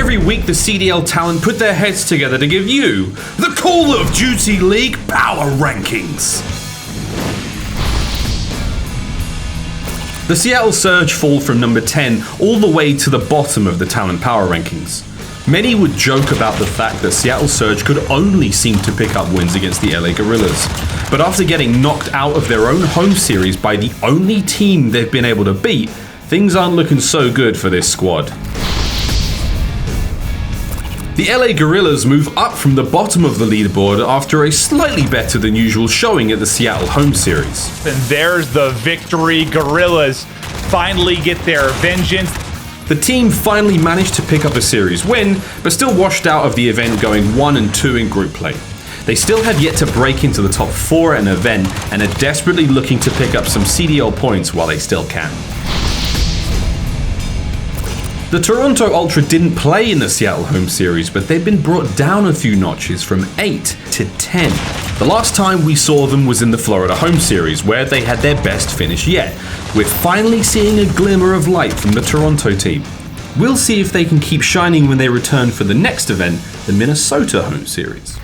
Every week, the CDL Talent put their heads together to give you the Call of Duty League Power Rankings. The Seattle Surge fall from number 10 all the way to the bottom of the Talent Power Rankings. Many would joke about the fact that Seattle Surge could only seem to pick up wins against the LA Guerrillas. But after getting knocked out of their own home series by the only team they've been able to beat, things aren't looking so good for this squad. The LA Guerrillas move up from the bottom of the leaderboard after a slightly better than usual showing at the Seattle Home Series. And there's the victory. Guerrillas finally get their vengeance. The team finally managed to pick up a series win, but still washed out of the event going 1-2 in group play. They still have yet to break into the top 4 at an event and are desperately looking to pick up some CDL points while they still can. The Toronto Ultra didn't play in the Seattle Home Series, but they've been brought down a few notches from 8 to 10. The last time we saw them was in the Florida Home Series, where they had their best finish yet. We're finally seeing a glimmer of light from the Toronto team. We'll see if they can keep shining when they return for the next event, the Minnesota Home Series.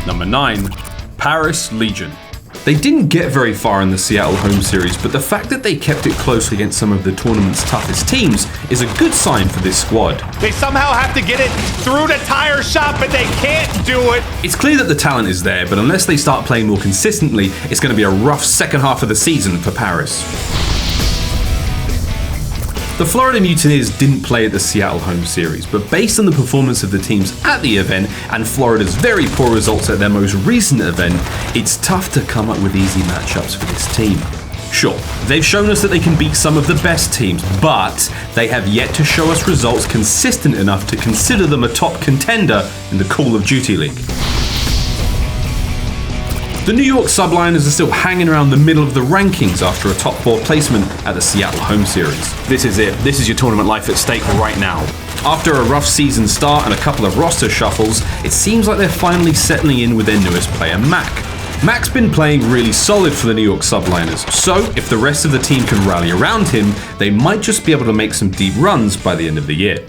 Number 9. Paris Legion. They didn't get very far in the Seattle Home Series, but the fact that they kept it close against some of the tournament's toughest teams is a good sign for this squad. They somehow have to get it through the tire shop, but they can't do it. It's clear that the talent is there, but unless they start playing more consistently, it's going to be a rough second half of the season for Paris. The Florida Mutineers didn't play at the Seattle Home Series, but based on the performance of the teams at the event and Florida's very poor results at their most recent event, it's tough to come up with easy matchups for this team. Sure, they've shown us that they can beat some of the best teams, but they have yet to show us results consistent enough to consider them a top contender in the Call of Duty League. The New York Subliners are still hanging around the middle of the rankings after a top 4 placement at the Seattle Home Series. This is it. This is your tournament life at stake right now. After a rough season start and a couple of roster shuffles, it seems like they're finally settling in with their newest player, Mac. Mac's been playing really solid for the New York Subliners, so if the rest of the team can rally around him, they might just be able to make some deep runs by the end of the year.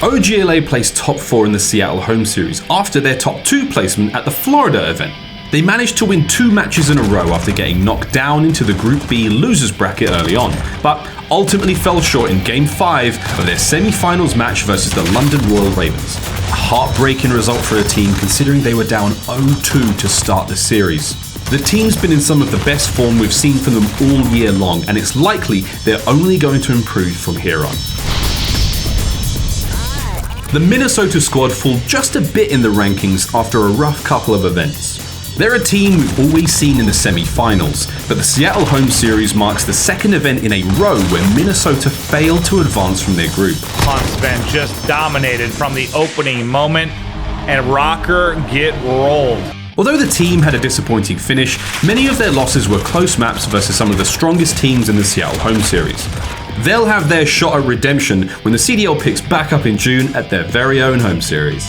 OGLA placed top 4 in the Seattle Home Series after their top 2 placement at the Florida event. They managed to win 2 matches in a row after getting knocked down into the Group B losers bracket early on, but ultimately fell short in Game 5 of their semi-finals match versus the London Royal Ravens. A heartbreaking result for a team considering they were down 0-2 to start the series. The team's been in some of the best form we've seen from them all year long, and it's likely they're only going to improve from here on. The Minnesota squad fall just a bit in the rankings after a rough couple of events. They're a team we've always seen in the semi-finals, but the Seattle Home Series marks the second event in a row where Minnesota failed to advance from their group. Huntsman just dominated from the opening moment, and ROKKR get rolled. Although the team had a disappointing finish, many of their losses were close maps versus some of the strongest teams in the Seattle Home Series. They'll have their shot at redemption when the CDL picks back up in June at their very own home series.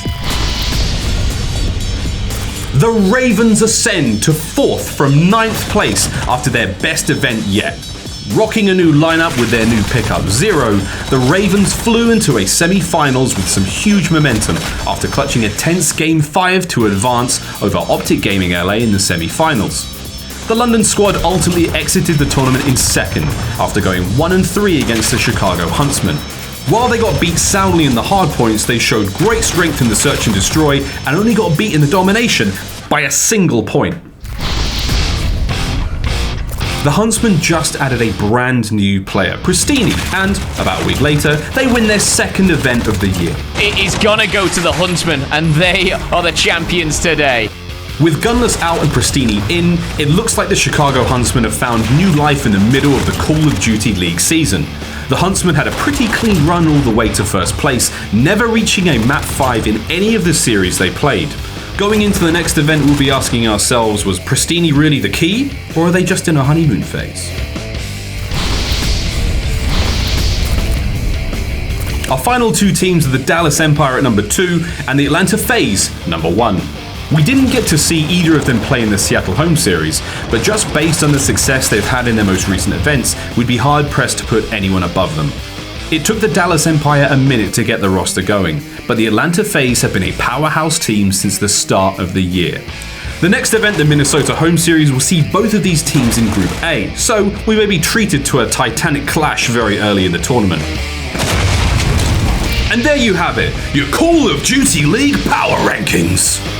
The Ravens ascend to 4th from 9th place after their best event yet. Rocking a new lineup with their new pickup Zero, the Ravens flew into a semi-finals with some huge momentum after clutching a tense Game 5 to advance over Optic Gaming LA in the semi-finals. The London squad ultimately exited the tournament in second after going 1-3 against the Chicago Huntsmen. While they got beat soundly in the hardpoints, they showed great strength in the search and destroy and only got beat in the domination by a single point. The Huntsmen just added a brand new player, Pristini, and about a week later, they win their second event of the year. It is gonna go to the Huntsmen, and they are the champions today. With Gunless out and Pristini in, it looks like the Chicago Huntsmen have found new life in the middle of the Call of Duty League season. The Huntsmen had a pretty clean run all the way to first place, never reaching a map 5 in any of the series they played. Going into the next event, we'll be asking ourselves, was Pristini really the key, or are they just in a honeymoon phase? Our final 2 teams are the Dallas Empire at number 2 and the Atlanta FaZe, number 1. We didn't get to see either of them play in the Seattle Home Series, but just based on the success they've had in their most recent events, we'd be hard-pressed to put anyone above them. It took the Dallas Empire a minute to get the roster going, but the Atlanta FaZe have been a powerhouse team since the start of the year. The next event, the Minnesota Home Series, will see both of these teams in Group A, so we may be treated to a titanic clash very early in the tournament. And there you have it, your Call of Duty League Power Rankings!